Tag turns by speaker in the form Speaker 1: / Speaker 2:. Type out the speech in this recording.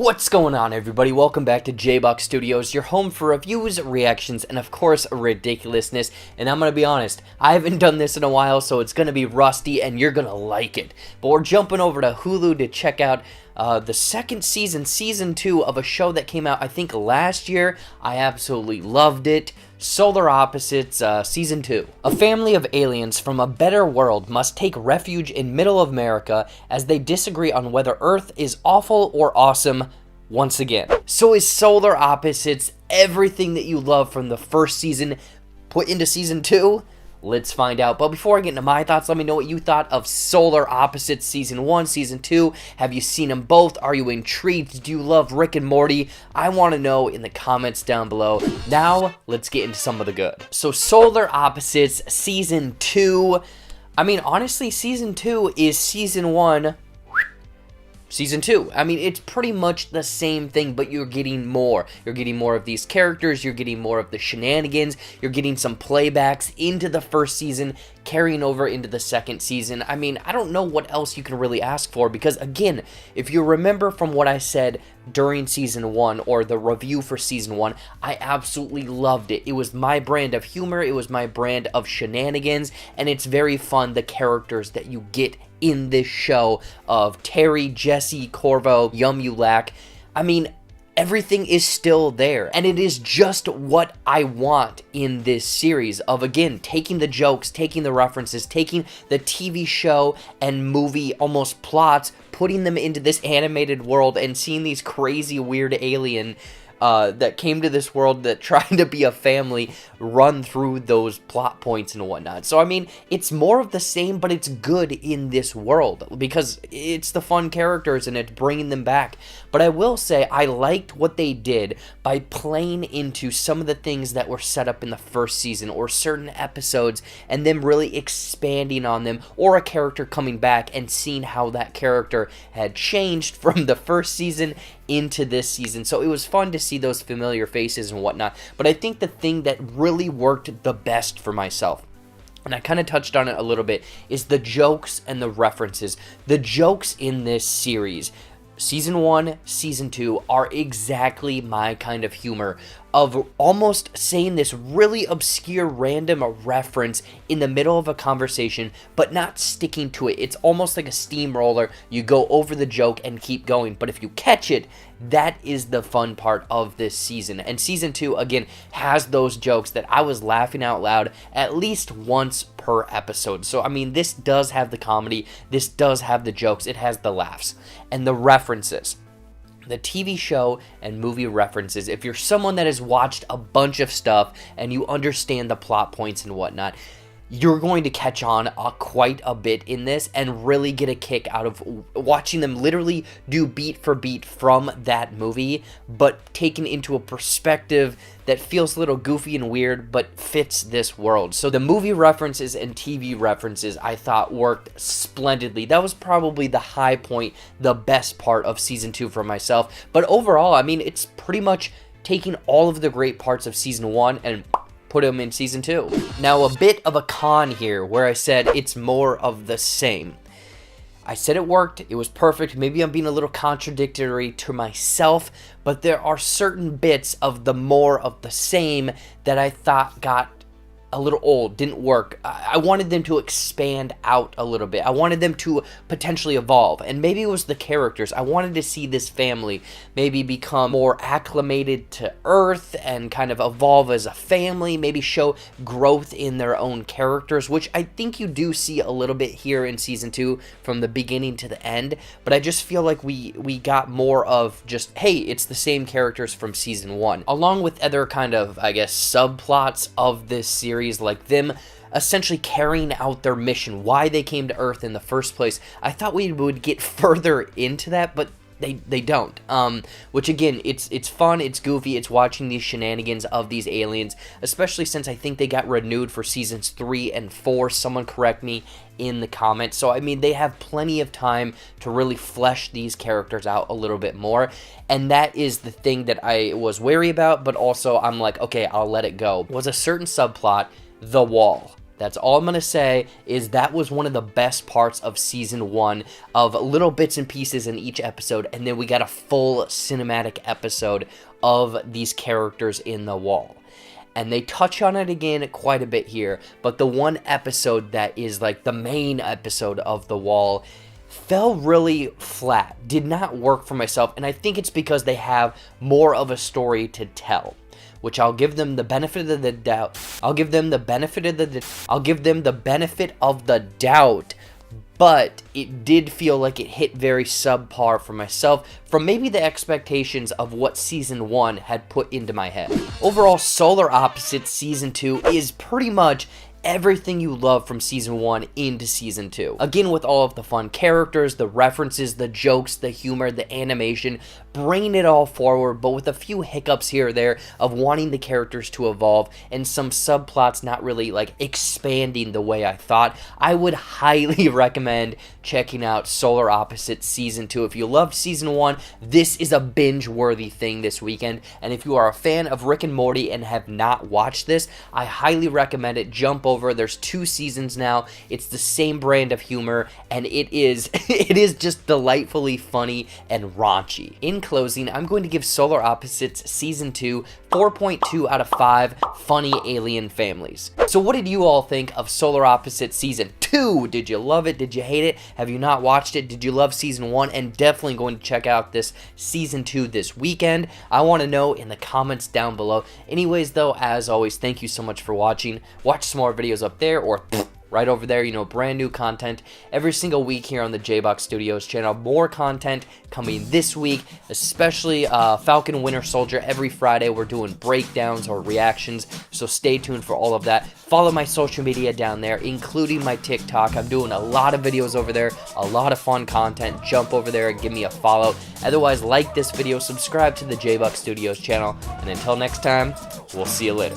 Speaker 1: What's going on, everybody? Welcome back to JBuck Studios, your home for reviews, reactions, and of course, ridiculousness. And I'm gonna be honest, I haven't done this in a while, so it's gonna be rusty and you're gonna like it. But we're jumping over to Hulu to check out the second season, season 2 of a show that came out, I think, last year. I absolutely loved it. Solar Opposites, Season 2. A family of aliens from a better world must take refuge in middle America as they disagree on whether Earth is awful or awesome once again. So is Solar Opposites everything that you love from the first season put into Season 2? Let's find out. But before I get into my thoughts, let me know what you thought of Solar Opposites Season 1, Season 2. Have you seen them both? Are you intrigued? Do you love Rick and Morty? I want to know in the comments down below. Now, let's get into some of the good. So, Solar Opposites Season 2. I mean, honestly, Season 2 is Season 1... Season 2. I mean, it's pretty much the same thing, but you're getting more. You're getting more of these characters, you're getting more of the shenanigans, you're getting some playbacks into the first season, carrying over into the second season. I mean, I don't know what else you can really ask for, because again, if you remember from what I said during Season 1, or the review for Season 1, I absolutely loved it. It was my brand of humor, it was my brand of shenanigans, and it's very fun, the characters that you get in this show of Terry, Jesse, Corvo, Yumulac. I mean, everything is still there, and it is just what I want in this series of, again, taking the jokes, taking the references, taking the TV show and movie almost plots, putting them into this animated world, and seeing these crazy, weird alien that came to this world that tried to be a family run through those plot points and whatnot. So, I mean, it's more of the same, but it's good in this world because it's the fun characters and it's bringing them back. But I will say I liked what they did by playing into some of the things that were set up in the first season or certain episodes and them really expanding on them, or a character coming back and seeing how that character had changed from the first season into this season. So it was fun to see those familiar faces and whatnot. But I think the thing that really worked the best for myself, and I kind of touched on it a little bit, is the jokes and the references. The jokes in this series, Season 1, Season 2, are exactly my kind of humor, of almost saying this really obscure random reference in the middle of a conversation, but not sticking to it. It's almost like a steamroller. You go over the joke and keep going, but if you catch it, that is the fun part of this season. And Season 2, again, has those jokes that I was laughing out loud at least once per episode. So, I mean, this does have the comedy, this does have the jokes, it has the laughs, and the references. The TV show and movie references, if you're someone that has watched a bunch of stuff and you understand the plot points and whatnot, you're going to catch on quite a bit in this and really get a kick out of watching them literally do beat for beat from that movie, but taken into a perspective that feels a little goofy and weird, but fits this world. So the movie references and TV references, I thought, worked splendidly. That was probably the high point, the best part of Season 2 for myself. But overall, I mean, it's pretty much taking all of the great parts of Season 1 and put them in Season 2. Now, a bit of a con here where I said it's more of the same. I said it worked, it was perfect. Maybe I'm being a little contradictory to myself, but there are certain bits of the more of the same that I thought got a little old, didn't work. I wanted them to expand out a little bit. I wanted them to potentially evolve, and maybe it was the characters. I wanted to see this family maybe become more acclimated to Earth and kind of evolve as a family, maybe show growth in their own characters, which I think you do see a little bit here in Season 2 from the beginning to the end, but I just feel like we got more of just, hey, it's the same characters from Season 1, along with other kind of, I guess, subplots of this series, like them essentially carrying out their mission, why they came to Earth in the first place. I thought we would get further into that, but they don't. Which again, it's fun, it's goofy, it's watching these shenanigans of these aliens, especially since I think they got renewed for Seasons 3 and 4. Someone correct me in the comments. So, I mean, they have plenty of time to really flesh these characters out a little bit more, and that is the thing that I was wary about, but also I'm like, okay, I'll let it go. Was a certain subplot, the wall. That's all I'm going to say, is that was one of the best parts of season 1, of little bits and pieces in each episode, and then we got a full cinematic episode of these characters in the wall. And they touch on it again quite a bit here, but the one episode that is like the main episode of The Wall fell really flat, did not work for myself, and I think it's because they have more of a story to tell, which I'll give them the benefit of the doubt. I'll give them the benefit of the doubt, but it did feel like it hit very subpar for myself from maybe the expectations of what season 1 had put into my head. Overall, Solar Opposites season 2 is pretty much everything you love from season 1 into season 2. Again, with all of the fun characters, the references, the jokes, the humor, the animation, bringing it all forward, but with a few hiccups here or there of wanting the characters to evolve and some subplots not really like expanding the way I thought. I would highly recommend checking out Solar Opposites season 2. If you loved season 1, this is a binge-worthy thing this weekend, and if you are a fan of Rick and Morty and have not watched this, I highly recommend it. Jump over. There's 2 seasons now. It's the same brand of humor, and it is just delightfully funny and raunchy. In closing, I'm going to give Solar Opposites season 2 4.2 out of 5 funny alien families. So what did you all think of Solar Opposites season 2? Did you love it? Did you hate it? Have you not watched it? Did you love season 1? And definitely going to check out this season 2 this weekend. I want to know in the comments down below. Anyways though, as always, thank you so much for watching. Watch some more videos up there, or right over there, you know, brand new content every single week here on the JBuck Studios channel. More content coming this week, especially Falcon Winter Soldier. Every Friday we're doing breakdowns or reactions, so stay tuned for all of that. Follow my social media down there, including my TikTok. I'm doing a lot of videos over there, a lot of fun content. Jump over there and give me a follow. Otherwise, like this video, subscribe to the JBuck Studios channel, and until next time, we'll see you later.